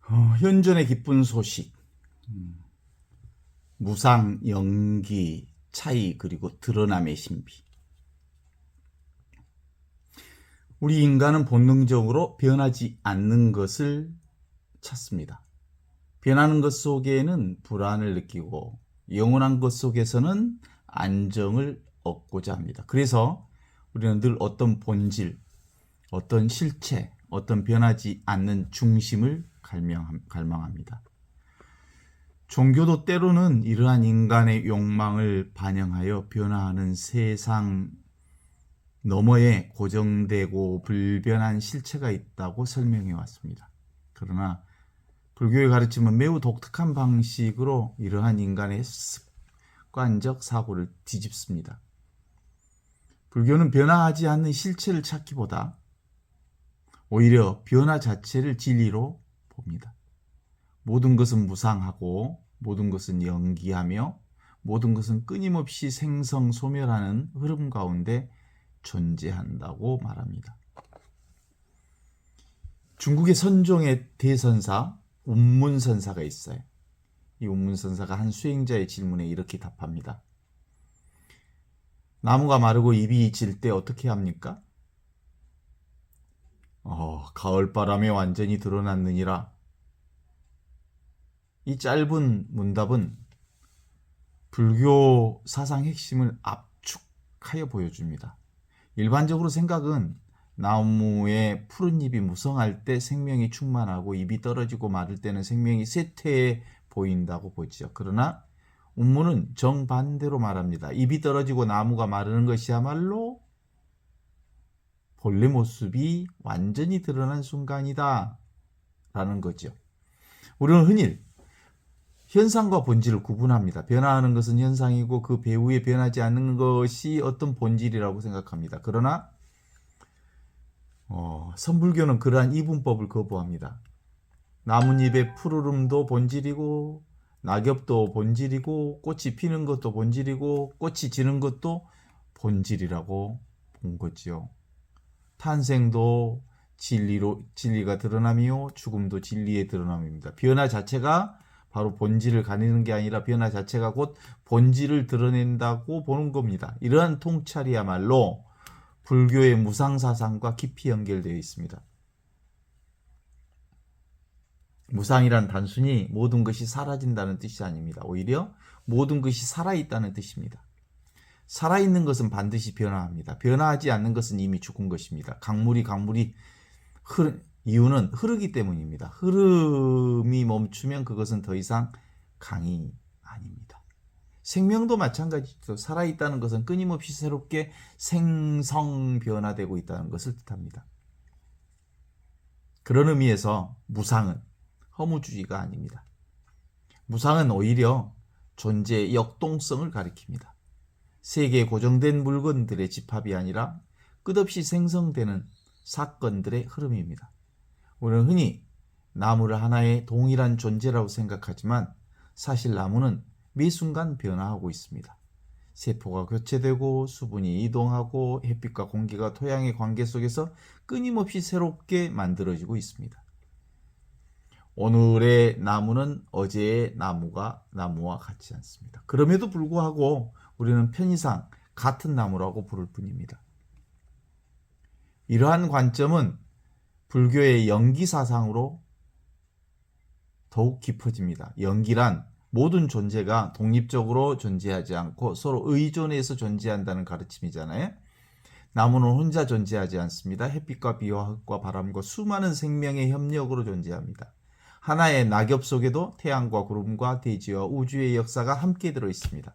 현존의 기쁜 소식, 무상, 연기, 차이, 그리고 드러남의 신비. 우리 인간은 본능적으로 변하지 않는 것을 찾습니다. 변하는 것 속에는 불안을 느끼고 영원한 것 속에서는 안정을 얻고자 합니다. 그래서 우리는 늘 어떤 본질, 어떤 실체, 어떤 변하지 않는 중심을 갈망합니다. 종교도 때로는 이러한 인간의 욕망을 반영하여 변화하는 세상 너머에 고정되고 불변한 실체가 있다고 설명해 왔습니다. 그러나 불교의 가르침은 매우 독특한 방식으로 이러한 인간의 습관적 사고를 뒤집습니다. 불교는 변화하지 않는 실체를 찾기보다 오히려 변화 자체를 진리로 봅니다. 모든 것은 무상하고 모든 것은 연기하며 모든 것은 끊임없이 생성소멸하는 흐름 가운데 존재한다고 말합니다. 중국의 선종의 대선사 운문선사가 있어요. 이 운문선사가 한 수행자의 질문에 이렇게 답합니다. 나무가 마르고 잎이 질 때 어떻게 합니까? 가을바람에 완전히 드러났느니라. 이 짧은 문답은 불교 사상 핵심을 압축하여 보여줍니다. 일반적으로 생각은 나무의 푸른 잎이 무성할 때 생명이 충만하고 잎이 떨어지고 마를 때는 생명이 쇠퇴해 보인다고 보죠. 그러나 운문은 정반대로 말합니다. 잎이 떨어지고 나무가 마르는 것이야말로 본래 모습이 완전히 드러난 순간이다 라는 거죠. 우리는 흔히 현상과 본질을 구분합니다. 변화하는 것은 현상이고 그 배후에 변하지 않는 것이 어떤 본질이라고 생각합니다. 그러나 선불교는 그러한 이분법을 거부합니다. 나뭇잎의 푸르름도 본질이고 낙엽도 본질이고 꽃이 피는 것도 본질이고 꽃이 지는 것도 본질이라고 본 거지요. 탄생도 진리가 드러남이요 죽음도 진리의 드러남입니다. 변화 자체가 바로 본질을 가리는 게 아니라 변화 자체가 곧 본질을 드러낸다고 보는 겁니다. 이러한 통찰이야말로 불교의 무상사상과 깊이 연결되어 있습니다. 무상이란 단순히 모든 것이 사라진다는 뜻이 아닙니다. 오히려 모든 것이 살아있다는 뜻입니다. 살아있는 것은 반드시 변화합니다. 변화하지 않는 것은 이미 죽은 것입니다. 강물이 이유는 흐르기 때문입니다. 흐름이 멈추면 그것은 더 이상 강이 아닙니다. 생명도 마찬가지죠. 살아있다는 것은 끊임없이 새롭게 생성 변화되고 있다는 것을 뜻합니다. 그런 의미에서 무상은 허무주의가 아닙니다. 무상은 오히려 존재의 역동성을 가리킵니다. 세계에 고정된 물건들의 집합이 아니라 끝없이 생성되는 사건들의 흐름입니다. 우리는 흔히 나무를 하나의 동일한 존재라고 생각하지만 사실 나무는 매 순간 변화하고 있습니다. 세포가 교체되고 수분이 이동하고 햇빛과 공기가 토양의 관계 속에서 끊임없이 새롭게 만들어지고 있습니다. 오늘의 나무는 어제의 나무와 같지 않습니다. 그럼에도 불구하고 우리는 편의상 같은 나무라고 부를 뿐입니다. 이러한 관점은 불교의 연기사상으로 더욱 깊어집니다. 연기란 모든 존재가 독립적으로 존재하지 않고 서로 의존해서 존재한다는 가르침이잖아요. 나무는 혼자 존재하지 않습니다. 햇빛과 비와 흙과 바람과 수많은 생명의 협력으로 존재합니다. 하나의 낙엽 속에도 태양과 구름과 대지와 우주의 역사가 함께 들어 있습니다.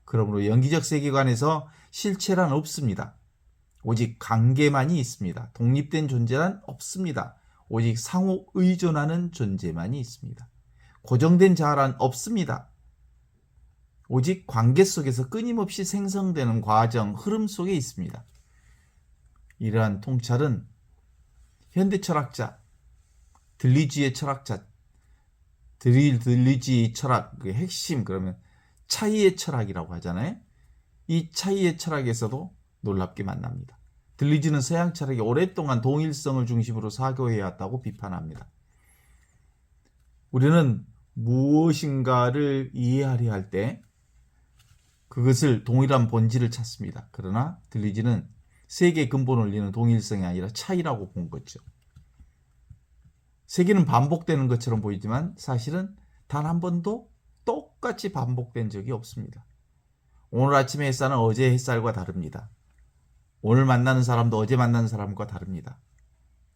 그러므로 연기적 세계관에서 실체란 없습니다. 오직 관계만이 있습니다. 독립된 존재란 없습니다. 오직 상호 의존하는 존재만이 있습니다. 고정된 자아란 없습니다. 오직 관계 속에서 끊임없이 생성되는 과정, 흐름 속에 있습니다. 이러한 통찰은 현대 철학자, 들리지의 철학자, 들리지 철학, 그 핵심, 그러면 차이의 철학이라고 하잖아요. 이 차이의 철학에서도 놀랍게 만납니다. 들리지는 서양 철학이 오랫동안 동일성을 중심으로 사고해왔다고 비판합니다. 우리는 무엇인가를 이해하려 할 때 그것을 동일한 본질을 찾습니다. 그러나 들리지는 세계의 근본을 이루는 동일성이 아니라 차이라고 본 거죠. 세계는 반복되는 것처럼 보이지만 사실은 단 한 번도 똑같이 반복된 적이 없습니다. 오늘 아침의 햇살은 어제 햇살과 다릅니다. 오늘 만나는 사람도 어제 만나는 사람과 다릅니다.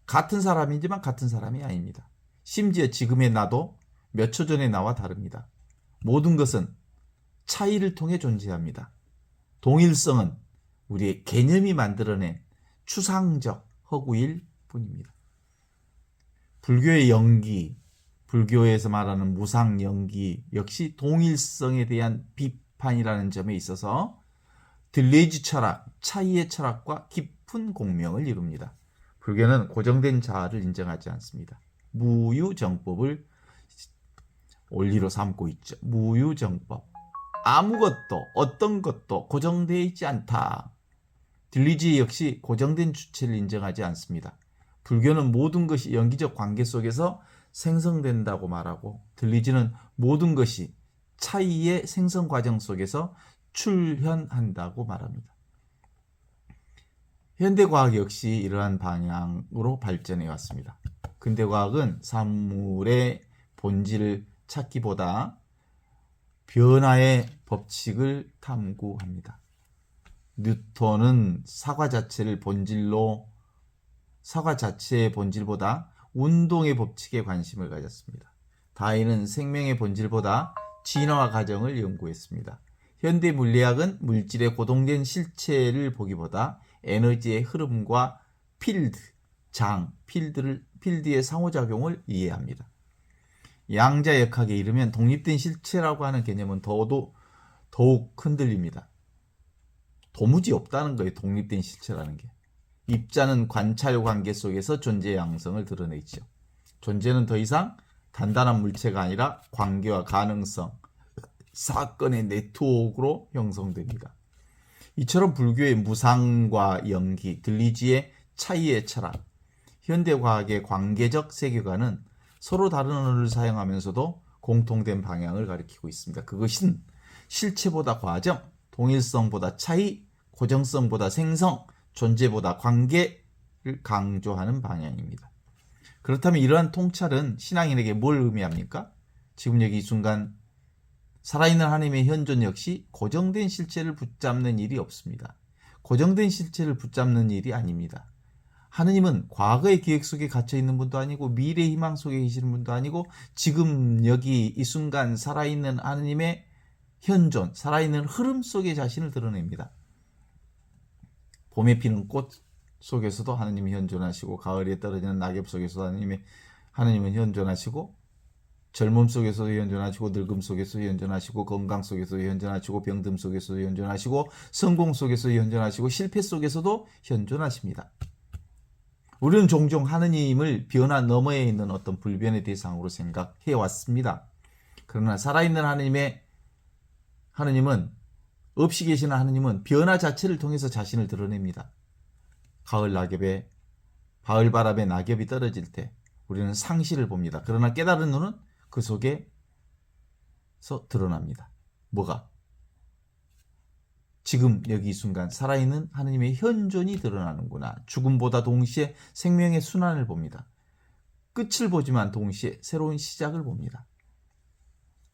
같은 사람이지만 같은 사람이 아닙니다. 심지어 지금의 나도 몇 초 전의 나와 다릅니다. 모든 것은 차이를 통해 존재합니다. 동일성은 우리의 개념이 만들어낸 추상적 허구일 뿐입니다. 불교의 영기, 불교에서 말하는 무상영기 역시 동일성에 대한 비판이라는 점에 있어서 들레지 철학, 차이의 철학과 깊은 공명을 이룹니다. 불교는 고정된 자아를 인정하지 않습니다. 무유정법을 원리로 삼고 있죠. 무유정법. 아무것도 어떤 것도 고정되어 있지 않다. 들리지 역시 고정된 주체를 인정하지 않습니다. 불교는 모든 것이 연기적 관계 속에서 생성된다고 말하고 들리지는 모든 것이 차이의 생성 과정 속에서 출현한다고 말합니다. 현대과학 역시 이러한 방향으로 발전해 왔습니다. 근대과학은 사물의 본질을 찾기보다 변화의 법칙을 탐구합니다. 뉴턴은 사과 자체의 본질보다 운동의 법칙에 관심을 가졌습니다. 다윈은 생명의 본질보다 진화 과정을 연구했습니다. 현대 물리학은 물질의 고동된 실체를 보기보다 에너지의 흐름과 필드의 상호작용을 이해합니다. 양자역학에 이르면 독립된 실체라고 하는 개념은 더욱 흔들립니다. 도무지 없다는 거예요. 독립된 실체라는 게. 입자는 관찰 관계 속에서 존재의 양성을 드러내죠. 존재는 더 이상 단단한 물체가 아니라 관계와 가능성, 사건의 네트워크로 형성됩니다. 이처럼 불교의 무상과 영기, 들리지의 차이의 철학, 현대과학의 관계적 세계관은 서로 다른 언어를 사용하면서도 공통된 방향을 가리키고 있습니다. 그것은 실체보다 과정, 동일성보다 차이, 고정성보다 생성, 존재보다 관계를 강조하는 방향입니다. 그렇다면 이러한 통찰은 신앙인에게 뭘 의미합니까? 지금 여기 이 순간 살아있는 하나님의 현존 역시 고정된 실체를 붙잡는 일이 없습니다. 고정된 실체를 붙잡는 일이 아닙니다. 하느님은 과거의 기획 속에 갇혀있는 분도 아니고 미래의 희망 속에 계시는 분도 아니고 지금 여기 이 순간 살아있는 하느님의 현존, 살아있는 흐름 속에 자신을 드러냅니다. 봄에 피는 꽃 속에서도 하느님이 현존하시고 가을에 떨어지는 낙엽 속에서도 하느님은 현존하시고 젊음 속에서도 현존하시고 늙음 속에서도 현존하시고 건강 속에서도 현존하시고 병듦 속에서도 현존하시고 성공 속에서도 현존하시고 실패 속에서도 현존하십니다. 우리는 종종 하느님을 변화 너머에 있는 어떤 불변의 대상으로 생각해 왔습니다. 그러나 살아있는 하느님은 없이 계시는 하느님은 변화 자체를 통해서 자신을 드러냅니다. 가을 바람에 낙엽이 떨어질 때 우리는 상실을 봅니다. 그러나 깨달은 눈은 그 속에서 드러납니다. 뭐가? 지금 여기 이 순간 살아있는 하느님의 현존이 드러나는구나. 죽음보다 동시에 생명의 순환을 봅니다. 끝을 보지만 동시에 새로운 시작을 봅니다.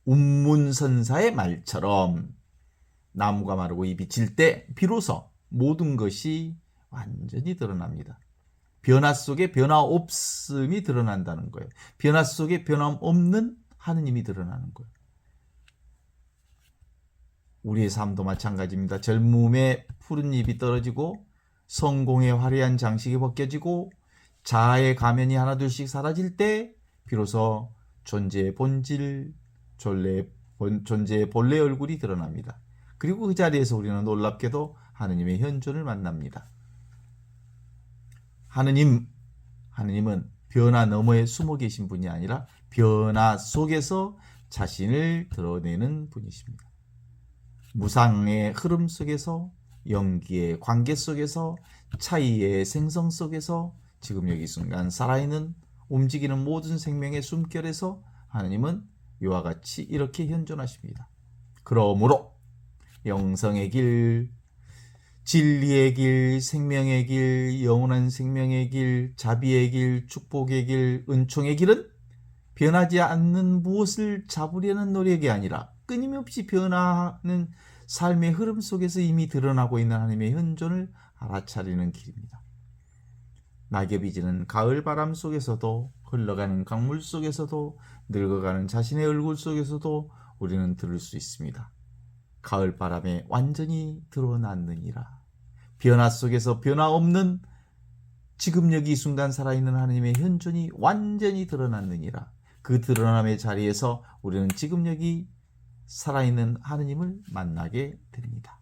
운문선사의 말처럼 나무가 마르고 잎이 질 때 비로소 모든 것이 완전히 드러납니다. 변화 속에 변화 없음이 드러난다는 거예요. 변화 속에 변화 없는 하느님이 드러나는 거예요. 우리의 삶도 마찬가지입니다. 젊음의 푸른 잎이 떨어지고 성공의 화려한 장식이 벗겨지고 자아의 가면이 하나둘씩 사라질 때 비로소 존재의 본질, 존재의 본래 얼굴이 드러납니다. 그리고 그 자리에서 우리는 놀랍게도 하느님의 현존을 만납니다. 하느님은 변화 너머에 숨어 계신 분이 아니라 변화 속에서 자신을 드러내는 분이십니다. 무상의 흐름 속에서, 연기의 관계 속에서, 차이의 생성 속에서 지금 여기 순간 살아있는 움직이는 모든 생명의 숨결에서 하나님은 이와 같이 이렇게 현존하십니다. 그러므로 영성의 길, 진리의 길, 생명의 길, 영원한 생명의 길, 자비의 길, 축복의 길, 은총의 길은 변하지 않는 무엇을 잡으려는 노력이 아니라 끊임없이 변화하는 삶의 흐름 속에서 이미 드러나고 있는 하나님의 현존을 알아차리는 길입니다. 낙엽이 지는 가을 바람 속에서도, 흘러가는 강물 속에서도, 늙어가는 자신의 얼굴 속에서도 우리는 들을 수 있습니다. 가을 바람에 완전히 드러났느니라. 변화 속에서 변화 없는 지금 여기 이 순간 살아있는 하나님의 현존이 완전히 드러났느니라. 그 드러남의 자리에서 우리는 지금 여기 살아있는 하나님을 만나게 됩니다.